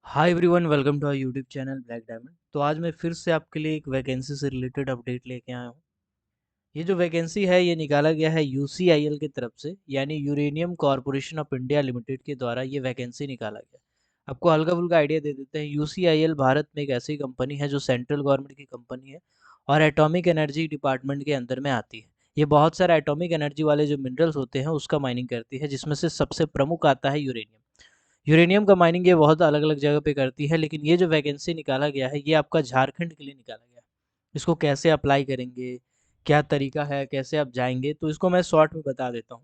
Hi everyone, welcome to our YouTube channel Black Diamond. तो आज मैं फिर से आपके लिए एक वैकेंसी से रिलेटेड अपडेट लेके आया हूँ। ये जो वैकेंसी है ये निकाला गया है यूसीआईएल की तरफ से, यानी uranium corporation of India limited के द्वारा ये वैकेंसी निकाला गया। आपको हल्का फुल्का आइडिया दे देते हैं। यूसीआईएल भारत में एक ऐसी कंपनी है जो सेंट्रल गवर्नमेंट की कंपनी है और एटॉमिक एनर्जी डिपार्टमेंट के अंदर में आती है। ये बहुत सारे एटॉमिक एनर्जी वाले जो मिनरल्स होते हैं उसका माइनिंग करती है, जिसमें से सबसे प्रमुख आता है यूरेनियम। यूरेनियम का माइनिंग ये बहुत अलग-अलग जगह पे करती है, लेकिन ये जो वैकेंसी निकाला गया है, ये आपका झारखंड के लिए निकाला गया है। इसको कैसे अप्लाई करेंगे, क्या तरीका है, कैसे आप जाएँगे, तो इसको मैं शॉर्ट में बता देता हूँ।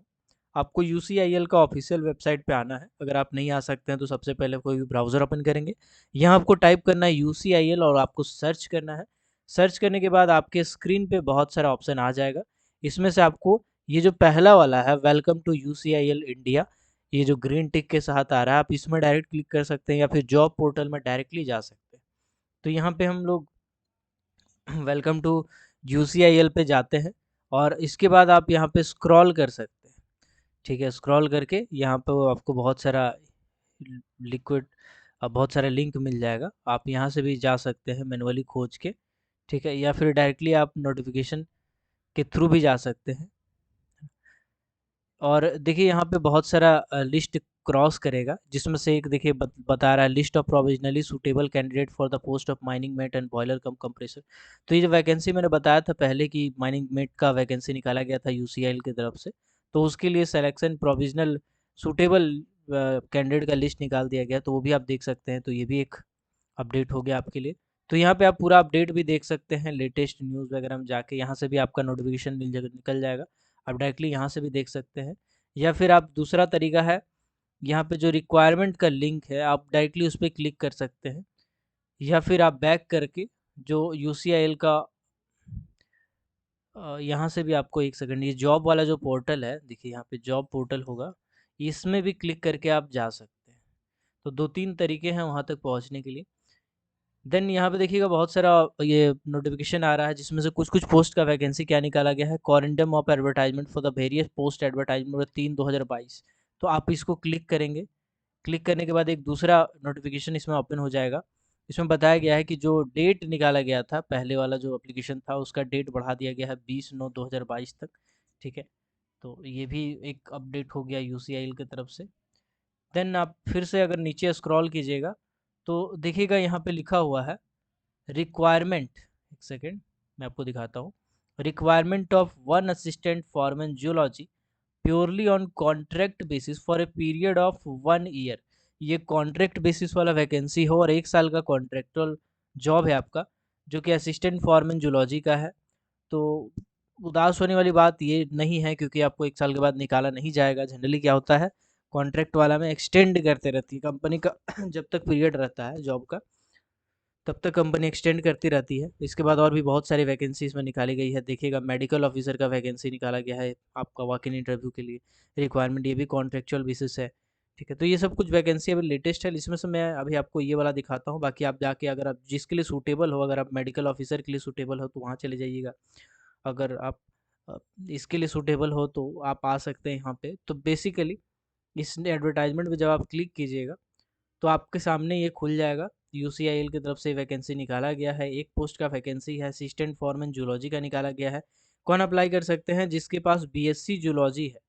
आपको यूसीआईएल का ऑफ़िशियल वेबसाइट पे आना है। अगर आप नहीं आ सकते हैं, तो सबसे पहले कोई भी ब्राउज़र ओपन करेंगे। यहाँ आपको टाइप करना है यूसीआईएल और आपको सर्च करना है। सर्च करने के बाद आपके स्क्रीन पे बहुत सारा ऑप्शन आ जाएगा। इसमें से आपको ये जो पहला वाला है, वेलकम टू यूसीआईएल इंडिया, ये जो ग्रीन टिक के साथ आ रहा है, आप इसमें डायरेक्ट क्लिक कर सकते हैं या फिर जॉब पोर्टल में डायरेक्टली जा सकते हैं। तो यहाँ पे हम लोग वेलकम टू यूसीआईएल पे जाते हैं और इसके बाद आप यहाँ पे स्क्रॉल कर सकते हैं। ठीक है, स्क्रॉल करके यहाँ पे वो आपको बहुत सारा लिक्विड बहुत सारा लिंक मिल जाएगा। आप यहाँ से भी जा सकते हैं मैनुअली खोज के। ठीक है, या फिर डायरेक्टली आप नोटिफिकेशन के थ्रू भी जा सकते हैं। और देखिए यहाँ पे बहुत सारा लिस्ट क्रॉस करेगा, जिसमें से एक देखिए बता रहा है list of provisionally suitable candidate for the post of mining met and boiler come compressor. तो ये जो वैकेंसी मैंने बताया था पहले कि माइनिंग मेट का वैकेंसी निकाला गया था यूसीआईएल की तरफ से, तो उसके लिए सिलेक्शन प्रोविजनल सूटेबल कैंडिडेट का लिस्ट निकाल दिया गया, तो वो भी आप देख सकते हैं। तो ये भी एक अपडेट हो गया आपके लिए। तो यहाँ पे आप पूरा अपडेट भी देख सकते हैं, लेटेस्ट न्यूज़ वगैरह में जाके यहाँ से भी आपका नोटिफिकेशन निकल जाएगा। आप डायरेक्टली यहाँ से भी देख सकते हैं, या फिर आप दूसरा तरीका है, यहाँ पे जो रिक्वायरमेंट का लिंक है आप डायरेक्टली उस पर क्लिक कर सकते हैं, या फिर आप बैक करके जो यूसीआईएल का यहाँ से भी आपको एक सेकंड, ये जॉब वाला जो पोर्टल है, देखिए यहाँ पे जॉब पोर्टल होगा, इसमें भी क्लिक करके आप जा सकते हैं। तो दो तीन तरीके हैं वहाँ तक पहुँचने के लिए। देन यहाँ पे देखिएगा बहुत सारा ये नोटिफिकेशन आ रहा है, जिसमें से कुछ कुछ पोस्ट का वैकेंसी क्या निकाला गया है, corrigendum of advertisement for the various post advertisement 3/2022। तो आप इसको क्लिक करेंगे। क्लिक करने के बाद एक दूसरा नोटिफिकेशन इसमें ओपन हो जाएगा। इसमें बताया गया है कि जो डेट निकाला गया था, पहले वाला जो एप्लीकेशन था उसका डेट बढ़ा दिया गया है 20/9/2022 तक। ठीक है, तो ये भी एक अपडेट हो गया यूसीआईएल की तरफ से। देन आप फिर से अगर नीचे स्क्रॉल कीजिएगा तो देखिएगा यहाँ पे लिखा हुआ है रिक्वायरमेंट। एक सेकेंड, मैं आपको दिखाता हूँ। Requirement of one assistant foreman geology purely on contract basis for a period of 1 year. ये कॉन्ट्रैक्ट बेसिस वाला वैकेंसी हो और 1 साल का कॉन्ट्रेक्चुअल जॉब है आपका, जो कि असिस्टेंट फॉरमैन जूलॉजी का है। तो उदास होने वाली बात ये नहीं है, क्योंकि आपको 1 साल के बाद निकाला नहीं जाएगा। जनरली क्या होता है, कॉन्ट्रैक्ट वाला में एक्सटेंड करते रहती है कंपनी का जब तक पीरियड रहता है जॉब का, तब तक कंपनी एक्सटेंड करती रहती है। इसके बाद और भी बहुत सारी वैकेंसी इसमें निकाली गई है। देखिएगा मेडिकल ऑफिसर का वैकेंसी निकाला गया है आपका वॉक इन इंटरव्यू के लिए। रिक्वायरमेंट ये भी कॉन्ट्रेक्चुअल बेसिस है। ठीक है, तो ये सब कुछ वैकेंसी अभी लेटेस्ट है। इसमें से मैं अभी आपको ये वाला दिखाता हूँ। बाकी आप जाके अगर आप जिसके लिए सूटेबल हो, अगर आप मेडिकल ऑफिसर के लिए सूटेबल हो तो वहाँ चले जाइएगा। अगर आप अ, इसके लिए सूटेबल हो तो आप आ सकते हैं यहाँ पे। तो बेसिकली इस एडवर्टाइजमेंट पे जब आप क्लिक कीजिएगा तो आपके सामने ये खुल जाएगा। यूसीआईएल की तरफ से वैकेंसी निकाला गया है। एक पोस्ट का वैकेंसी है, असिस्टेंट फॉरमैन जूलॉजी का निकाला गया है। कौन अप्लाई कर सकते हैं, जिसके पास बीएससी जूलॉजी है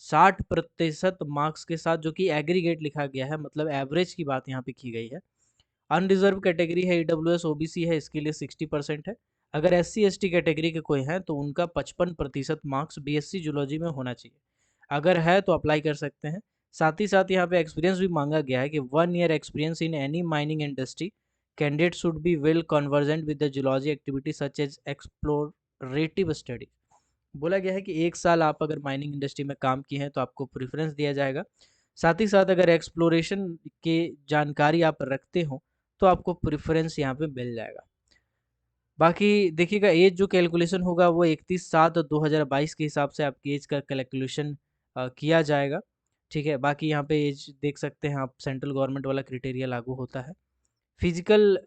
60% मार्क्स के साथ, जो कि एग्रीगेट लिखा गया है, मतलब एवरेज की बात यहाँ पे की गई है। अनरिजर्व कैटेगरी है, ईडब्ल्यूएस ओबीसी है, इसके लिए 60% है। अगर एससी एसटी कैटेगरी के कोई हैं तो उनका 55% मार्क्स बीएससी जूलॉजी में होना चाहिए। अगर है तो अप्लाई कर सकते हैं। साथ ही साथ यहाँ पे एक्सपीरियंस भी मांगा गया है कि 1 year experience in any mining industry. Candidate should be well convergent with the zoology activity such as explorative study. बोला गया है कि 1 साल आप अगर माइनिंग इंडस्ट्री में काम किए हैं तो आपको प्रेफरेंस दिया जाएगा। साथ ही साथ अगर एक्सप्लोरेशन के जानकारी आप रखते हो तो आपको प्रेफरेंस यहाँ पे मिल जाएगा। बाकी देखिएगा एज जो कैलकुलेशन होगा वो 31/7/2022 के हिसाब से आपकी एज का कैलकुलेशन किया जाएगा। ठीक है, बाकी यहाँ पे एज देख सकते हैं आप, सेंट्रल गवर्नमेंट वाला क्राइटेरिया लागू होता है। फिजिकल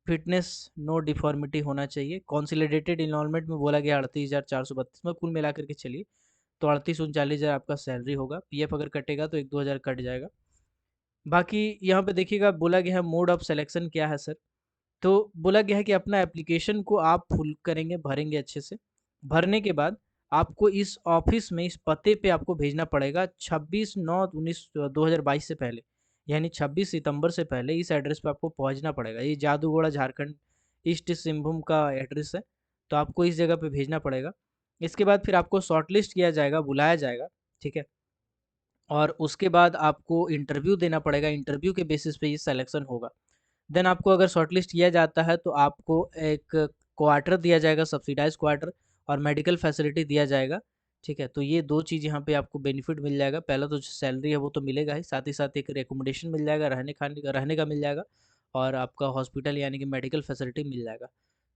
फिटनेस, नो डिफॉर्मिटी होना चाहिए। कॉन्सोलिडेटेड इनरोलमेंट में बोला गया 38,432 में, कुल मिलाकर के चलिए तो 38-39 हज़ार आपका सैलरी होगा। पीएफ अगर कटेगा तो 1-2 हज़ार कट जाएगा। बाकी यहाँ पे देखिएगा बोला गया है मोड ऑफ सिलेक्शन क्या है सर? तो बोला गया है कि अपना एप्लीकेशन को आप फुल करेंगे, भरेंगे अच्छे से। भरने के बाद आपको इस ऑफ़िस में, इस पते पे आपको भेजना पड़ेगा 26/9/2022 से पहले, यानी 26 सितंबर से पहले इस एड्रेस पे आपको पहुँचना पड़ेगा। ये जादूगोड़ा झारखंड ईस्ट सिंहभूम का एड्रेस है, तो आपको इस जगह पे भेजना पड़ेगा। इसके बाद फिर आपको शॉर्टलिस्ट किया जाएगा, बुलाया जाएगा, ठीक है? और उसके बाद आपको इंटरव्यू देना पड़ेगा, इंटरव्यू के बेसिस पे ये सिलेक्शन होगा। देन आपको अगर शॉर्टलिस्ट किया जाता है तो आपको एक क्वार्टर दिया जाएगा, सब्सिडाइज़ क्वार्टर, और मेडिकल फैसिलिटी दिया जाएगा, ठीक है? तो ये 2 चीज़ यहाँ पे आपको बेनिफिट मिल जाएगा। पहला तो जो सैलरी है वो तो मिलेगा ही, साथ ही साथ एक रिकमेंडेशन मिल जाएगा, रहने का मिल जाएगा, और आपका हॉस्पिटल यानी कि मेडिकल फैसिलिटी मिल जाएगा।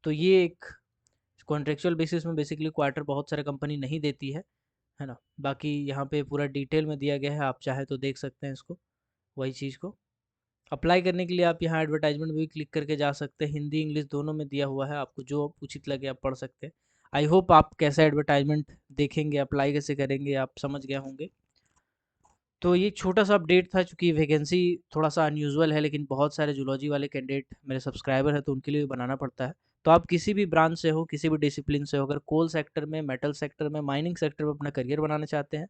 तो ये एक कॉन्ट्रेक्चुअल बेसिस में बेसिकली क्वार्टर बहुत सारे कंपनी नहीं देती है ना? बाकी यहाँ पे पूरा डिटेल में दिया गया है, आप चाहे तो देख सकते हैं इसको, वही चीज़ को। अप्लाई करने के लिए आप यहाँ एडवर्टाइजमेंट में भी क्लिक करके जा सकते हैं, हिंदी इंग्लिश दोनों में दिया हुआ है, आपको जो उचित लगे आप पढ़ सकते हैं। आई होप आप कैसा एडवर्टाइजमेंट देखेंगे, अप्लाई कैसे करेंगे, आप समझ गए होंगे। तो ये छोटा सा अपडेट था, चूँकि वैकेंसी थोड़ा सा अनयूजुअल है, लेकिन बहुत सारे जूलॉजी वाले कैंडिडेट मेरे सब्सक्राइबर हैं, तो उनके लिए भी बनाना पड़ता है। तो आप किसी भी ब्रांच से हो, किसी भी डिसिप्लिन से हो, अगर कोल सेक्टर में, मेटल सेक्टर में, माइनिंग सेक्टर में अपना करियर बनाना चाहते हैं,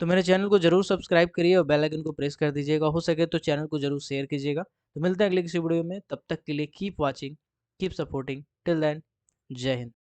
तो मेरे चैनल को ज़रूर सब्सक्राइब करिए और बेल आइकन को प्रेस कर दीजिएगा। हो सके तो चैनल को ज़रूर शेयर कीजिएगा। तो मिलते हैं अगले किसी वीडियो में, तब तक के लिए keep watching, keep supporting, till then Jai Hind.